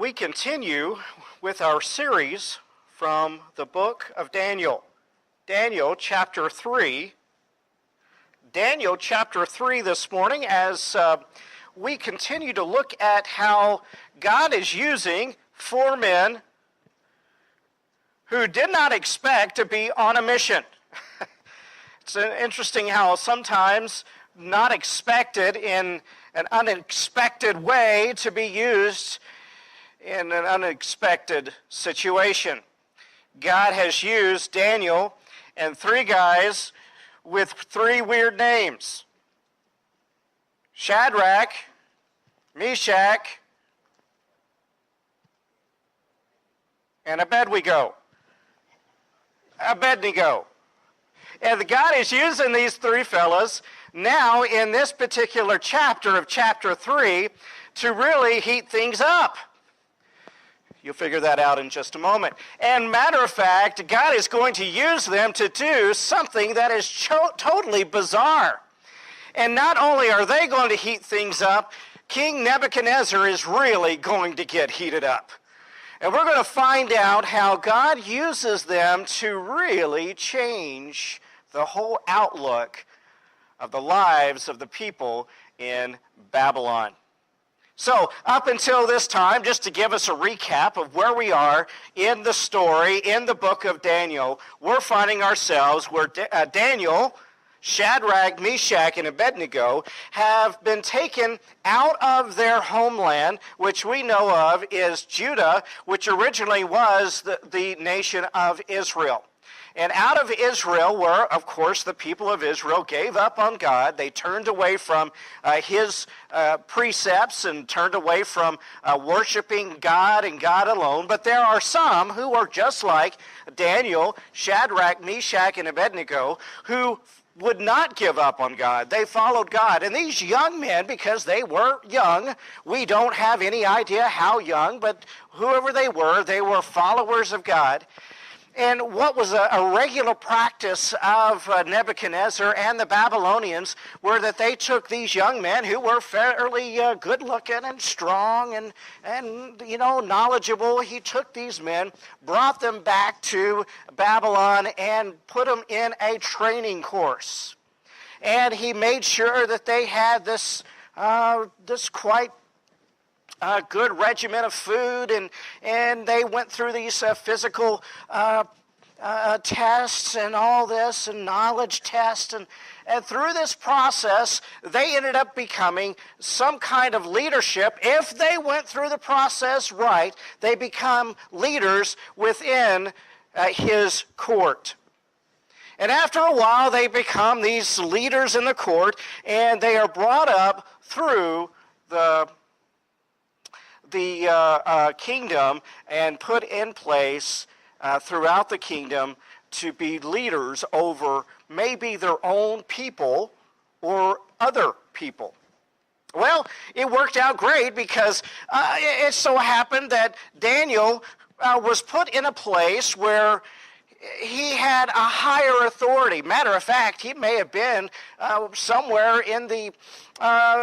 We continue with our series from the book of Daniel. Daniel chapter 3. Daniel chapter 3 this morning as we continue to look at how God is using four men who did not expect to be on a mission. It's interesting how sometimes not expected in an unexpected way to be used in an unexpected situation. God has used Daniel and three guys with three weird names: Shadrach, Meshach, and Abednego. And God is using these three fellas now in this particular chapter of chapter 3 to really heat things up. You'll figure that out in just a moment. And matter of fact, God is going to use them to do something that is totally bizarre. And not only are they going to heat things up, King Nebuchadnezzar is really going to get heated up. And we're going to find out how God uses them to really change the whole outlook of the lives of the people in Babylon. So, up until this time, just to give us a recap of where we are in the story, in the book of Daniel, we're finding ourselves where Daniel, Shadrach, Meshach, and Abednego have been taken out of their homeland, which we know of is Judah, which originally was the nation of Israel. And out of Israel were, of course, the people of Israel gave up on God. They turned away from his precepts and turned away from worshiping God and God alone. But there are some who are just like Daniel, Shadrach, Meshach, and Abednego, who would not give up on God. They followed God. And these young men, because they were young, we don't have any idea how young, but whoever they were followers of God. And what was a regular practice of Nebuchadnezzar and the Babylonians were that they took these young men who were fairly good-looking and strong and knowledgeable. He took these men, brought them back to Babylon, and put them in a training course. And he made sure that they had this quite good regimen of food, and they went through these physical tests and all this, and knowledge tests, and through this process, they ended up becoming some kind of leadership. If they went through the process right, they become leaders within his court. And after a while, they become these leaders in the court, and they are brought up through the kingdom and put in place throughout the kingdom to be leaders over maybe their own people or other people. Well, it worked out great because it so happened that Daniel was put in a place where he had a higher authority. Matter of fact, he may have been somewhere in the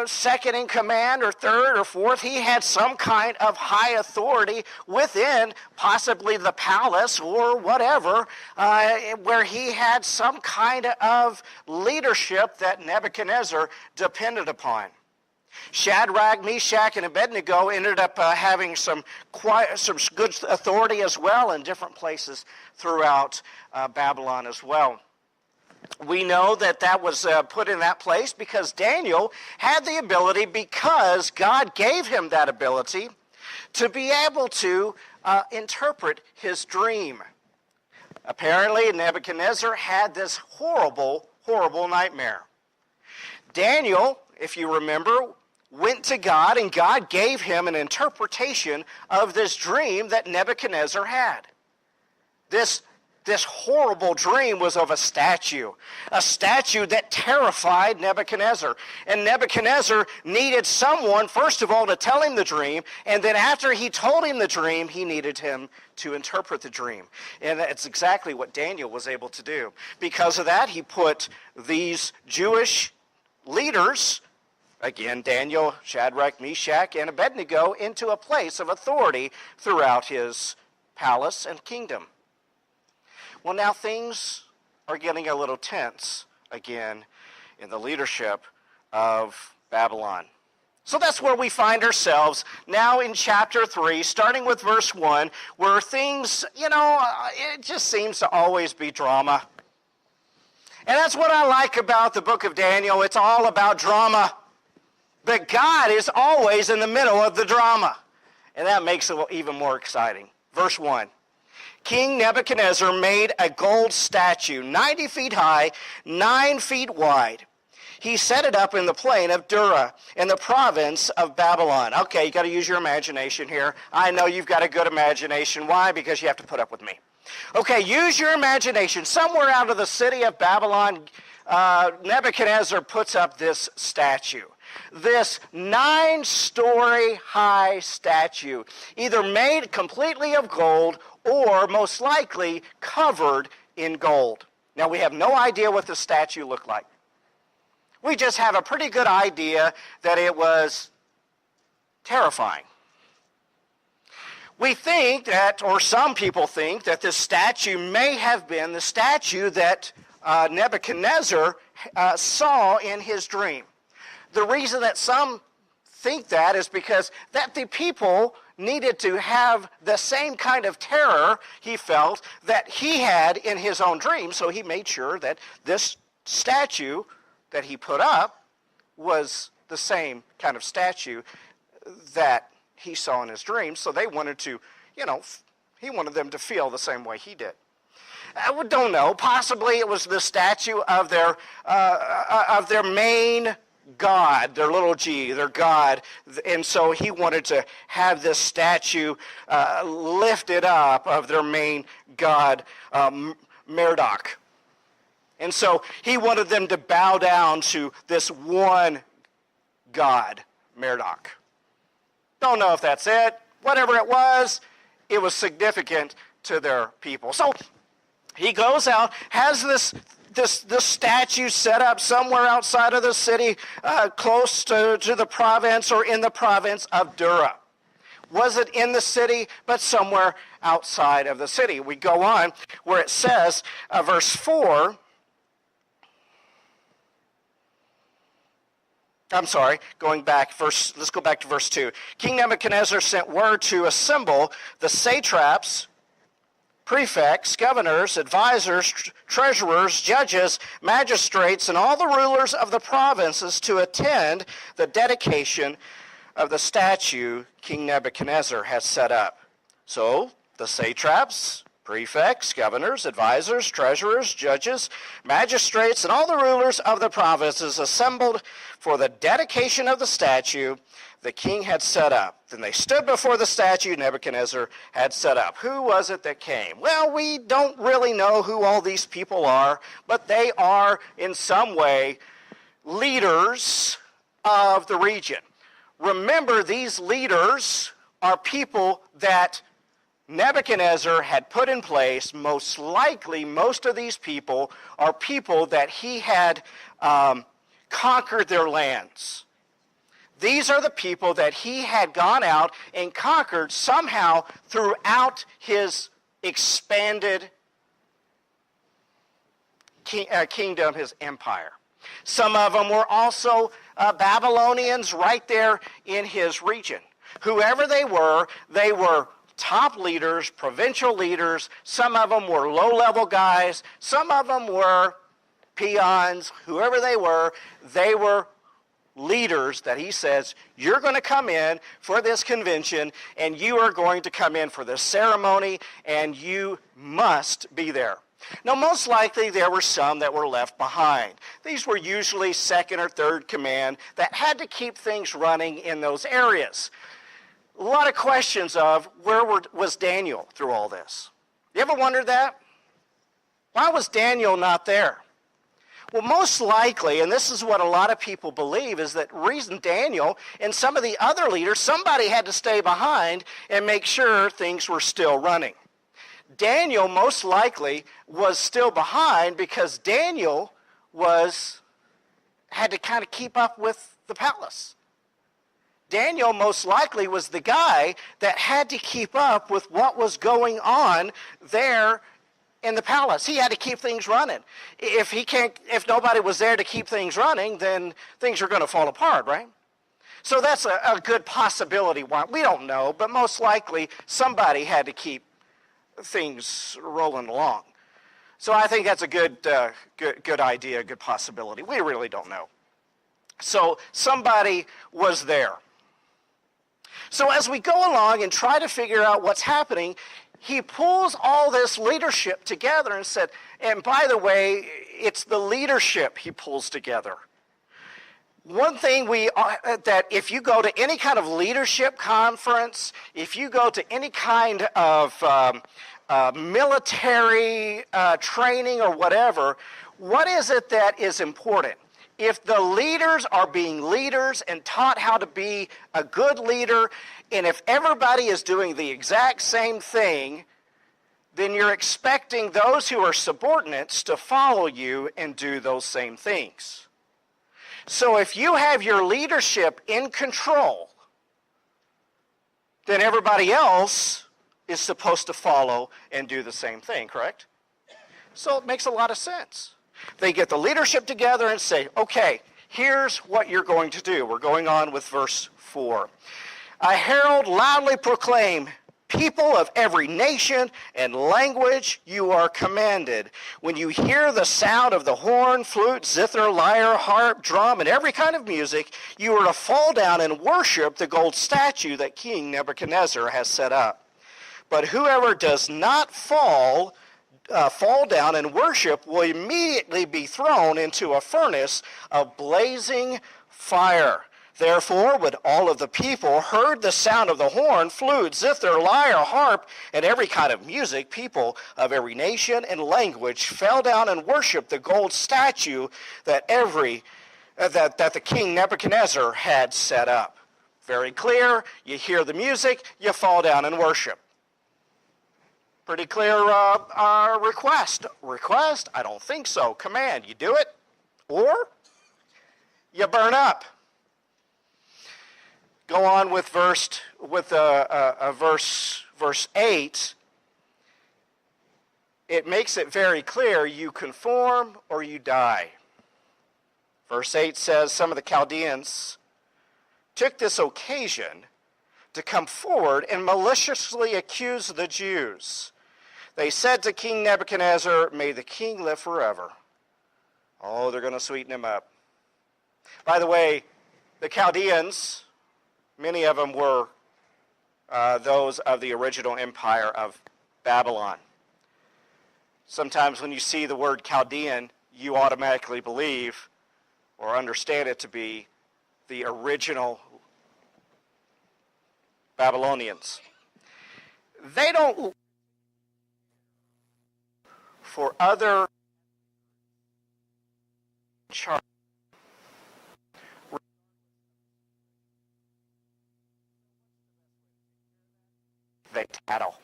second in command or third or fourth. He had some kind of high authority within possibly the palace or whatever, where he had some kind of leadership that Nebuchadnezzar depended upon. Shadrach, Meshach, and Abednego ended up having some good authority as well in different places throughout Babylon as well. We know that was put in that place because Daniel had the ability, because God gave him that ability, to be able to interpret his dream. Apparently, Nebuchadnezzar had this horrible, horrible nightmare. Daniel, if you remember, went to God, and God gave him an interpretation of this dream that Nebuchadnezzar had. This horrible dream was of a statue that terrified Nebuchadnezzar. And Nebuchadnezzar needed someone, first of all, to tell him the dream, and then after he told him the dream, he needed him to interpret the dream. And that's exactly what Daniel was able to do. Because of that, he put these Jewish leaders Again, Daniel, Shadrach, Meshach, and Abednego into a place of authority throughout his palace and kingdom. Well, now things are getting a little tense again in the leadership of Babylon. So that's where we find ourselves now in chapter 3, starting with verse 1, where things, it just seems to always be drama. And that's what I like about the book of Daniel. It's all about drama. But God is always in the middle of the drama. And that makes it even more exciting. Verse 1. King Nebuchadnezzar made a gold statue, 90 feet high, 9 feet wide. He set it up in the plain of Dura, in the province of Babylon. Okay, you got to use your imagination here. I know you've got a good imagination. Why? Because you have to put up with me. Okay, use your imagination. Somewhere out of the city of Babylon, Nebuchadnezzar puts up this statue. This 9-story high statue, either made completely of gold or most likely covered in gold. Now, we have no idea what the statue looked like. We just have a pretty good idea that it was terrifying. We think that, or some people think, that this statue may have been the statue that Nebuchadnezzar saw in his dream. The reason that some think that is because that the people needed to have the same kind of terror he felt that he had in his own dream, so he made sure that this statue that he put up was the same kind of statue that he saw in his dream, so they wanted to, he wanted them to feel the same way he did. I don't know. Possibly it was the statue of their main god, their little g, their god, and so he wanted to have this statue lifted up of their main god, Marduk. And so he wanted them to bow down to this one god, Marduk. Don't know if that's it. Whatever it was significant to their people. So he goes out, has this statue set up somewhere outside of the city, close to the province or in the province of Dura. Was it in the city, but somewhere outside of the city? We go on where it says, verse 4, I'm sorry, let's go back to verse 2. King Nebuchadnezzar sent word to assemble the satraps, prefects, governors, advisors, treasurers, judges, magistrates, and all the rulers of the provinces to attend the dedication of the statue King Nebuchadnezzar has set up. So the satraps, prefects, governors, advisors, treasurers, judges, magistrates, and all the rulers of the provinces assembled for the dedication of the statue the king had set up. Then they stood before the statue Nebuchadnezzar had set up. Who was it that came? Well, we don't really know who all these people are, but they are in some way leaders of the region. Remember, these leaders are people that Nebuchadnezzar had put in place. Most likely, most of these people are people that he had conquered their lands. These are the people that he had gone out and conquered somehow throughout his expanded kingdom, his empire. Some of them were also Babylonians right there in his region. Whoever they were top leaders, provincial leaders. Some of them were low-level guys. Some of them were peons. Whoever they were leaders that he says, you're going to come in for this convention, and you are going to come in for this ceremony, and you must be there. Now, most likely there were some that were left behind. These were usually second or third command that had to keep things running in those areas. A lot of questions of where was Daniel through all this? You ever wondered that? Why was Daniel not there? Well, most likely, and this is what a lot of people believe, is that reason Daniel and some of the other leaders, somebody had to stay behind and make sure things were still running. Daniel most likely was still behind because Daniel had to kind of keep up with the palace. Daniel most likely was the guy that had to keep up with what was going on there in the palace. He had to keep things running. If nobody was there to keep things running, then things are going to fall apart, right? So that's a good possibility. We don't know, but most likely somebody had to keep things rolling along. So I think that's a good idea, a good possibility. We really don't know. So somebody was there. So as we go along and try to figure out what's happening, he pulls all this leadership together and said, and by the way, it's the leadership he pulls together. One thing that if you go to any kind of leadership conference, if you go to any kind of military training or whatever, what is it that is important? If the leaders are being leaders and taught how to be a good leader, and if everybody is doing the exact same thing, then you're expecting those who are subordinates to follow you and do those same things. So if you have your leadership in control, then everybody else is supposed to follow and do the same thing, correct? So it makes a lot of sense. They get the leadership together and say, okay, here's what you're going to do. We're going on with verse 4. A herald loudly proclaim, people of every nation and language, you are commanded. When you hear the sound of the horn, flute, zither, lyre, harp, drum, and every kind of music, you are to fall down and worship the gold statue that King Nebuchadnezzar has set up. But whoever does not fall down and worship will immediately be thrown into a furnace of blazing fire. Therefore, when all of the people heard the sound of the horn, flute, zither, lyre, harp, and every kind of music, people of every nation and language fell down and worshiped the gold statue that the king Nebuchadnezzar had set up. Very clear. You hear the music, you fall down and worship. Pretty clear request. Request? I don't think so. Command. You do it, or you burn up. Go on with verse 8. It makes it very clear, you conform or you die. Verse 8 says, some of the Chaldeans took this occasion to come forward and maliciously accuse the Jews. They said to King Nebuchadnezzar, may the king live forever. Oh, they're going to sweeten him up. By the way, the Chaldeans, many of them were those of the original empire of Babylon. Sometimes when you see the word Chaldean, you automatically believe or understand it to be the original Babylonians. They don't for other charts. They tattle.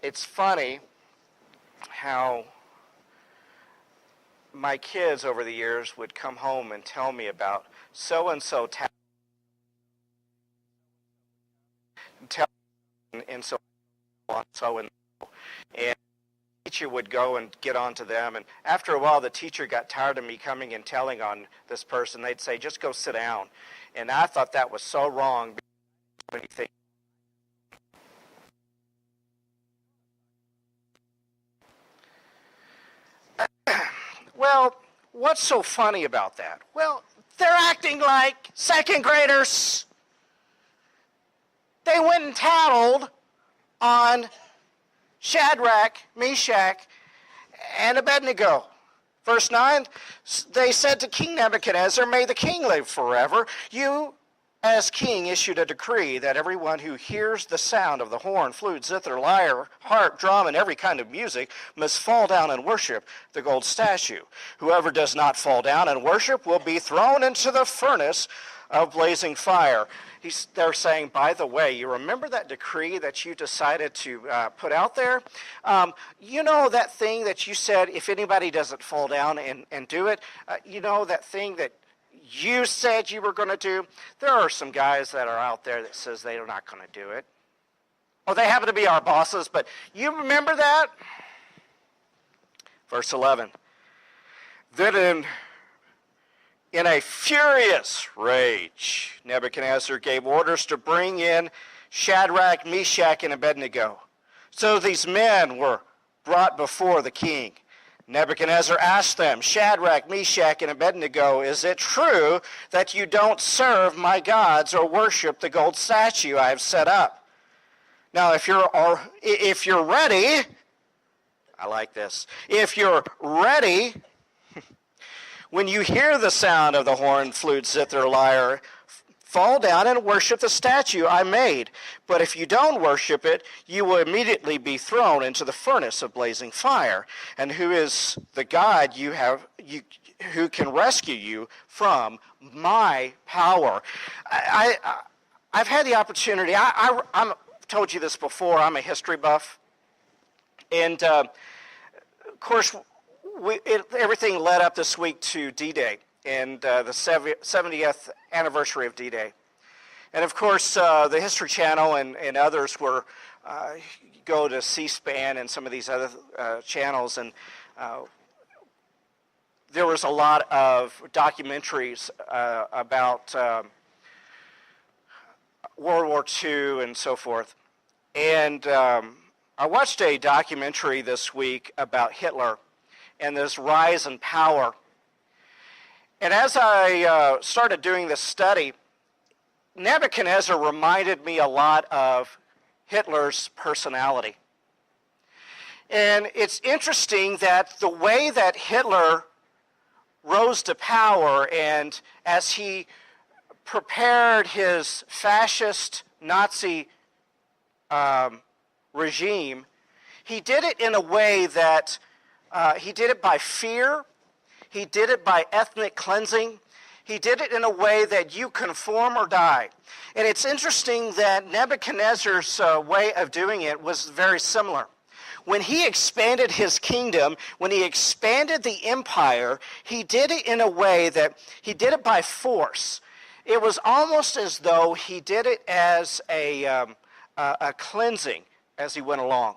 It's funny how my kids over the years would come home and tell me about so-and-so and so on, and the teacher would go and get on to them, and after a while the teacher got tired of me coming and telling on this person. They'd say, just go sit down. And I thought that was so wrong. Well, what's so funny about that? Well, they're acting like second graders. They went and tattled on Shadrach, Meshach, and Abednego. Verse 9, they said to King Nebuchadnezzar, may the king live forever. You, as king, issued a decree that everyone who hears the sound of the horn, flute, zither, lyre, harp, drum, and every kind of music must fall down and worship the gold statue. Whoever does not fall down and worship will be thrown into the furnace of blazing fire. They're saying, by the way, you remember that decree that you decided to put out there? You know that thing that you said, if anybody doesn't fall down and do it, you know that thing that you said you were going to do? There are some guys that are out there that says they're not going to do it. Oh, they happen to be our bosses, but you remember that? Verse 11. Then in a furious rage, Nebuchadnezzar gave orders to bring in Shadrach, Meshach, and Abednego. So these men were brought before the king. Nebuchadnezzar asked them, Shadrach, Meshach, and Abednego, is it true that you don't serve my gods or worship the gold statue I have set up? Now, if you're ready, I like this. If you're ready, when you hear the sound of the horn, flute, zither, lyre, fall down and worship the statue I made. But if you don't worship it, you will immediately be thrown into the furnace of blazing fire. And who is the God who can rescue you from my power? I've had the opportunity. I've told you this before. I'm a history buff, and of course, everything led up this week to D-Day and the 70th anniversary of D-Day. And of course, the History Channel and others were, go to C-SPAN and some of these other channels, and there was a lot of documentaries about World War II and so forth. And I watched a documentary this week about Hitler and this rise in power. And as I started doing this study, Nebuchadnezzar reminded me a lot of Hitler's personality. And it's interesting that the way that Hitler rose to power, and as he prepared his fascist Nazi regime, he did it in a way that he did it by fear. He did it by ethnic cleansing. He did it in a way that you conform or die. And it's interesting that Nebuchadnezzar's way of doing it was very similar. When he expanded his kingdom, when he expanded the empire, he did it in a way that he did it by force. It was almost as though he did it as a cleansing as he went along.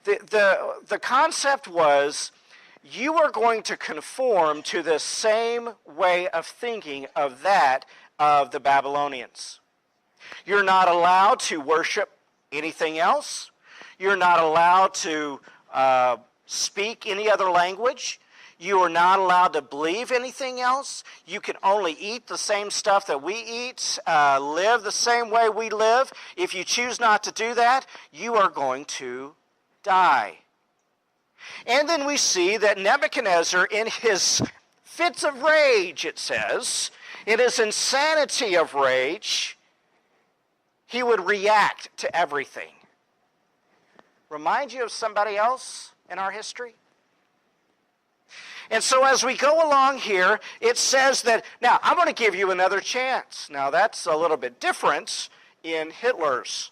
The concept was, you are going to conform to the same way of thinking of the Babylonians. You're not allowed to worship anything else. You're not allowed to speak any other language. You are not allowed to believe anything else. You can only eat the same stuff that we eat, live the same way we live. If you choose not to do that, you are going to die. And then we see that Nebuchadnezzar, in his fits of rage, it says, in his insanity of rage, he would react to everything. Remind you of somebody else in our history? And so as we go along here, it says that, now, I'm going to give you another chance. Now, that's a little bit different in Hitler's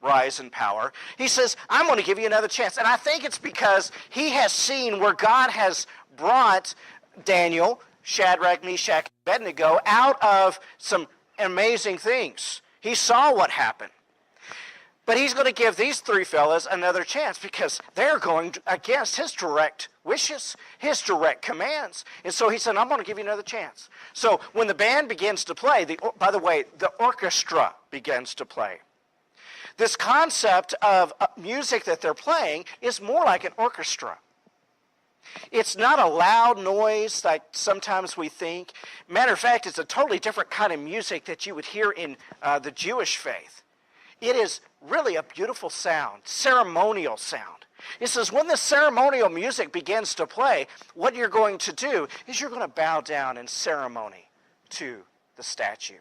rise in power. He says, I'm going to give you another chance. And I think it's because he has seen where God has brought Daniel, Shadrach, Meshach, and Abednego out of some amazing things. He saw what happened. But he's going to give these three fellas another chance because they're going against his direct wishes, his direct commands. And so he said, I'm going to give you another chance. So when the band begins to play, by the way, the orchestra begins to play. This concept of music that they're playing is more like an orchestra. It's not a loud noise like sometimes we think. Matter of fact, it's a totally different kind of music that you would hear in the Jewish faith. It is really a beautiful sound, ceremonial sound. It says when the ceremonial music begins to play, what you're going to do is you're going to bow down in ceremony to the statue.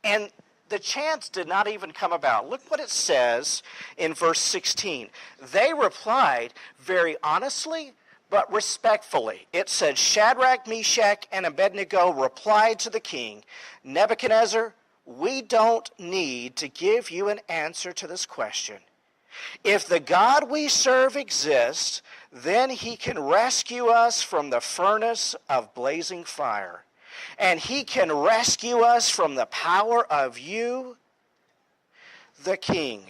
And the chance did not even come about. Look what it says in verse 16. They replied very honestly, But respectfully, it said, Shadrach, Meshach, and Abednego replied to the king, Nebuchadnezzar, we don't need to give you an answer to this question. If the God we serve exists, then he can rescue us from the furnace of blazing fire. And he can rescue us from the power of you, the king.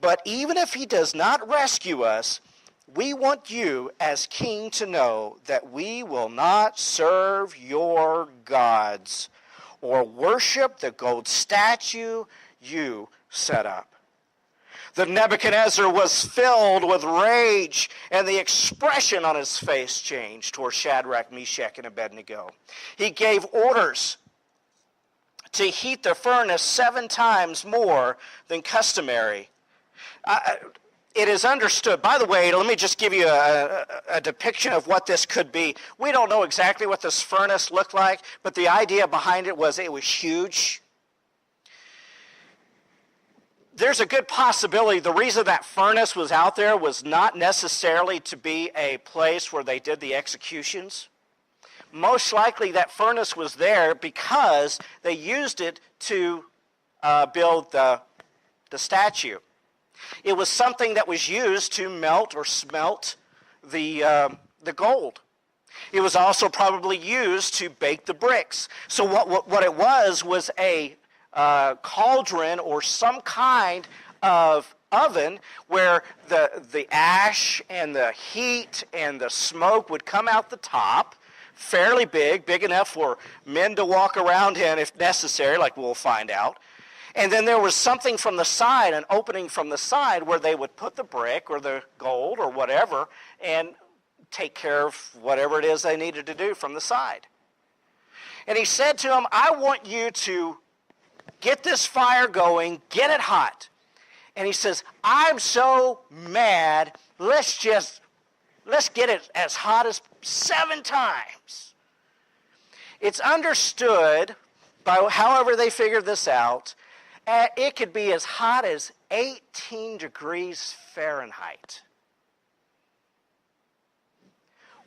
But even if he does not rescue us, we want you as king to know that we will not serve your gods or worship the gold statue you set up. The Nebuchadnezzar was filled with rage, and the expression on his face changed toward Shadrach, Meshach, and Abednego. He gave orders to heat the furnace 7 times more than customary. It is understood. By the way, let me just give you a depiction of what this could be. We don't know exactly what this furnace looked like, but the idea behind it was huge. There's a good possibility the reason that furnace was out there was not necessarily to be a place where they did the executions. Most likely that furnace was there because they used it to build the statue. It was something that was used to melt or smelt the gold. It was also probably used to bake the bricks. So what it was a cauldron or some kind of oven where the ash and the heat and the smoke would come out the top, fairly big enough for men to walk around in if necessary, like we'll find out. And then there was something from the side, an opening from the side where they would put the brick or the gold or whatever and take care of whatever it is they needed to do from the side. And he said to them, I want you to get this fire going, get it hot. And he says, I'm so mad, let's get it as hot as 7 times. It's understood, by however they figured this out, it could be as hot as 18 degrees Fahrenheit.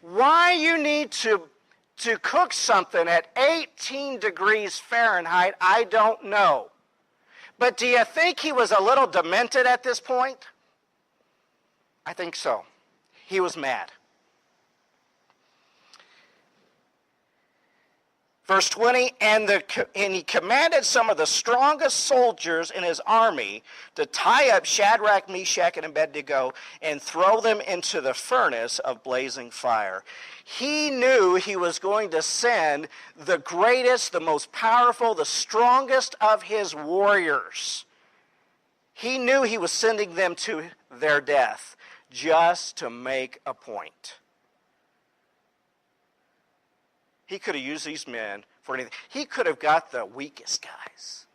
Why you need to cook something at 18 degrees Fahrenheit, I don't know. But do you think he was a little demented at this point? I think so. He was mad. Verse 20, and he commanded some of the strongest soldiers in his army to tie up Shadrach, Meshach, and Abednego and throw them into the furnace of blazing fire. He knew he was going to send the greatest, the most powerful, the strongest of his warriors. He knew he was sending them to their death just to make a point. He could have used these men for anything. He could have got the weakest guys.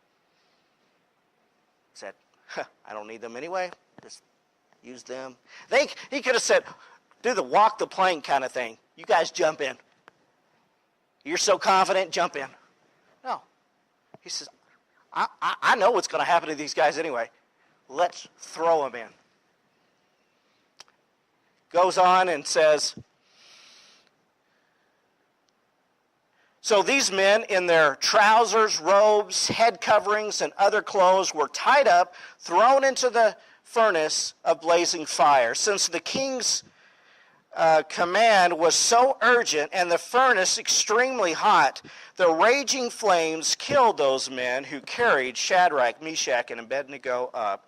Said, I don't need them anyway. Just use them. He could have said, do the walk the plank kind of thing. You guys jump in. You're so confident, jump in. No. He says, I know what's going to happen to these guys anyway. Let's throw them in. Goes on and says, so these men in their trousers, robes, head coverings, and other clothes were tied up, thrown into the furnace of blazing fire. Since the king's command was so urgent and the furnace extremely hot, the raging flames killed those men who carried Shadrach, Meshach, and Abednego up.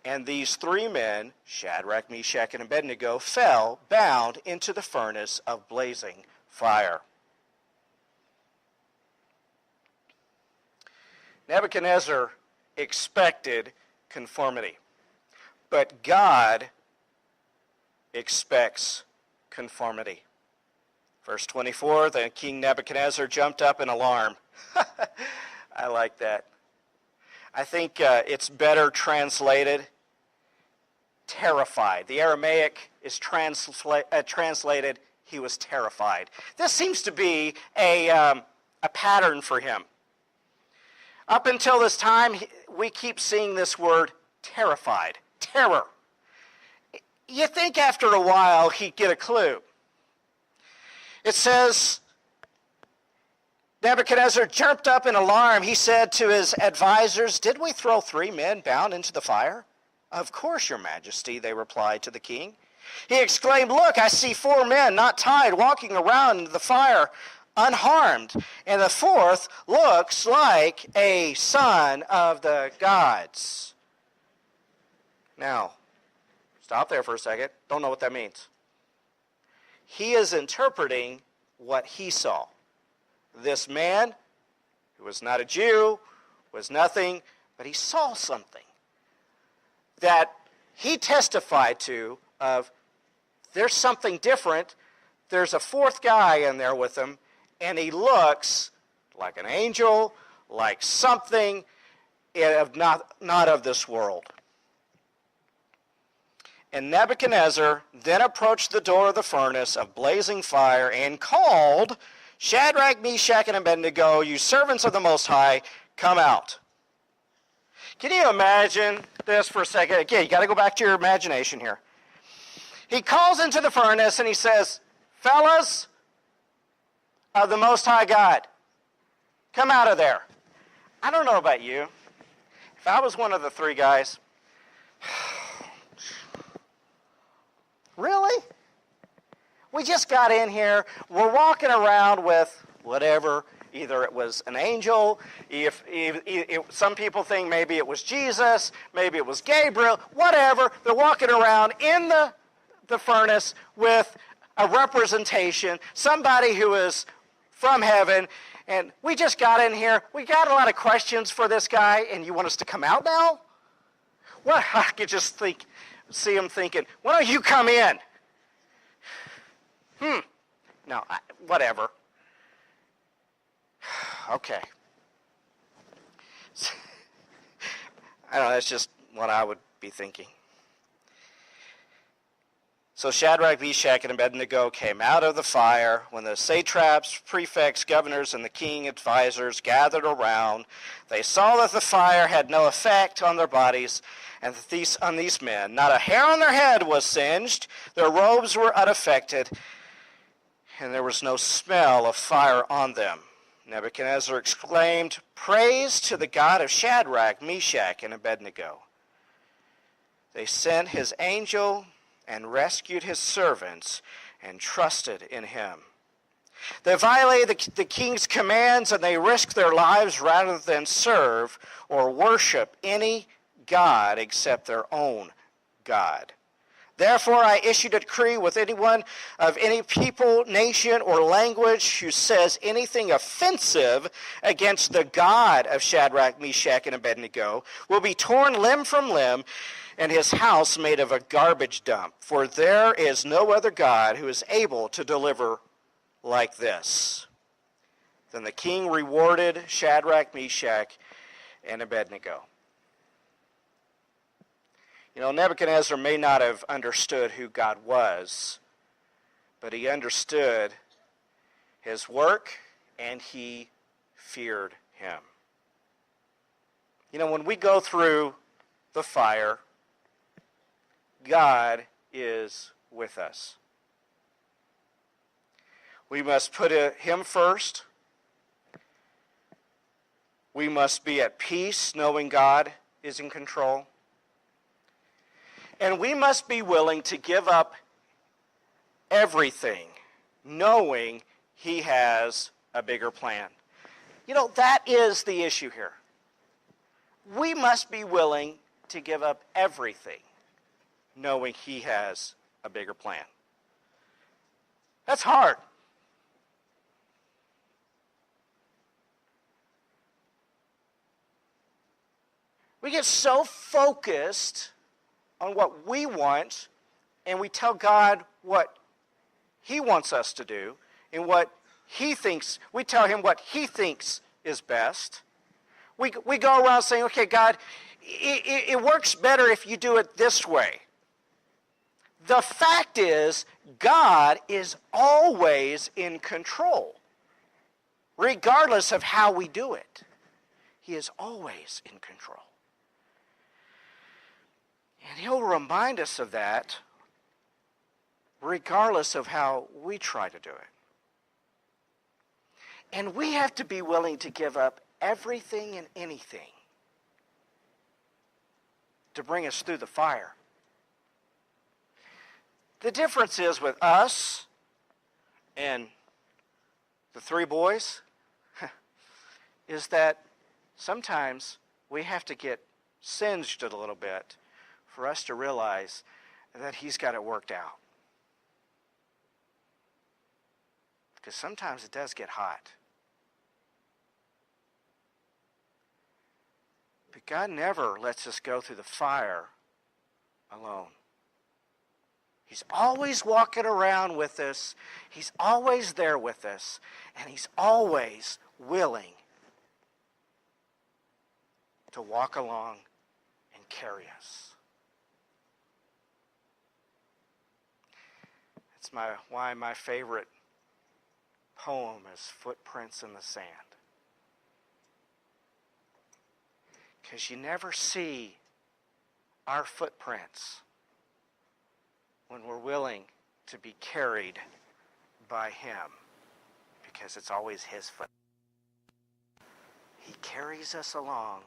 And these 3 men, Shadrach, Meshach, and Abednego, fell bound into the furnace of blazing fire. Nebuchadnezzar expected conformity, but God expects conformity. Verse 24, then King Nebuchadnezzar jumped up in alarm. I like that. I think it's better translated terrified. The Aramaic is translated, he was terrified. This seems to be a pattern for him. Up until this time, we keep seeing this word terrified, terror. you think after a while he'd get a clue. It says, Nebuchadnezzar jumped up in alarm. He said to his advisors, "Did we throw 3 men bound into the fire?" "Of course, your majesty," they replied to the king. He exclaimed, "Look, I see 4 men not tied walking around the fire unharmed, and the 4th looks like a son of the gods." Now, stop there for a second. Don't know what that means. He is interpreting what he saw. This man, who was not a Jew, was nothing, but he saw something that he testified to of, there's something different. There's a 4th guy in there with him, and he looks like an angel, like something not of this world. And Nebuchadnezzar then approached the door of the furnace of blazing fire and called, "Shadrach, Meshach, and Abednego, you servants of the Most High, come out." Can you imagine this for a second? Again, you got to go back to your imagination here. He calls into the furnace and he says, "Fellas of the Most High God, come out of there." I don't know about you. If I was one of the 3 guys, really? We just got in here. We're walking around with whatever. Either it was an angel. If some people think maybe it was Jesus. Maybe it was Gabriel. Whatever. They're walking around in the furnace with a representation. Somebody who is from heaven. And we just got in here. We got a lot of questions for this guy. And you want us to come out now? Well, I could just see him thinking, "Why don't you come in?" No, whatever. Okay. I don't know, that's just what I would be thinking. So Shadrach, Meshach, and Abednego came out of the fire. When the satraps, prefects, governors, and the king advisors gathered around, they saw that the fire had no effect on their bodies and on these men. Not a hair on their head was singed. Their robes were unaffected, and there was no smell of fire on them. Nebuchadnezzar exclaimed, "Praise to the God of Shadrach, Meshach, and Abednego." They sent his angel and rescued his servants and trusted in him. They violated the king's commands, and they risked their lives rather than serve or worship any god except their own God. Therefore, I issued a decree with anyone of any people, nation, or language who says anything offensive against the God of Shadrach, Meshach, and Abednego will be torn limb from limb, and his house made of a garbage dump. For there is no other God who is able to deliver like this. Then the king rewarded Shadrach, Meshach, and Abednego. You know, Nebuchadnezzar may not have understood who God was, but he understood his work and he feared him. You know, when we go through the fire, God is with us. We must put him first. We must be at peace knowing God is in control. And we must be willing to give up everything, knowing he has a bigger plan. You know, that is the issue here. We must be willing to give up everything, knowing he has a bigger plan. That's hard. We get so focused on what we want, and we tell God what he wants us to do, and what he thinks, we tell him what he thinks is best. We go around saying, okay, God, it works better if you do it this way. The fact is, God is always in control, regardless of how we do it. He is always in control. And he'll remind us of that regardless of how we try to do it. And we have to be willing to give up everything and anything to bring us through the fire. The difference is with us and the three boys is that sometimes we have to get singed a little bit for us to realize that he's got it worked out. Because sometimes it does get hot. But God never lets us go through the fire alone. He's always walking around with us. He's always there with us. And he's always willing to walk along and carry us. That's why my favorite poem is Footprints in the Sand. Because you never see our footprints when we're willing to be carried by him, because it's always his foot. He carries us along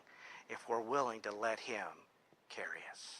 if we're willing to let him carry us.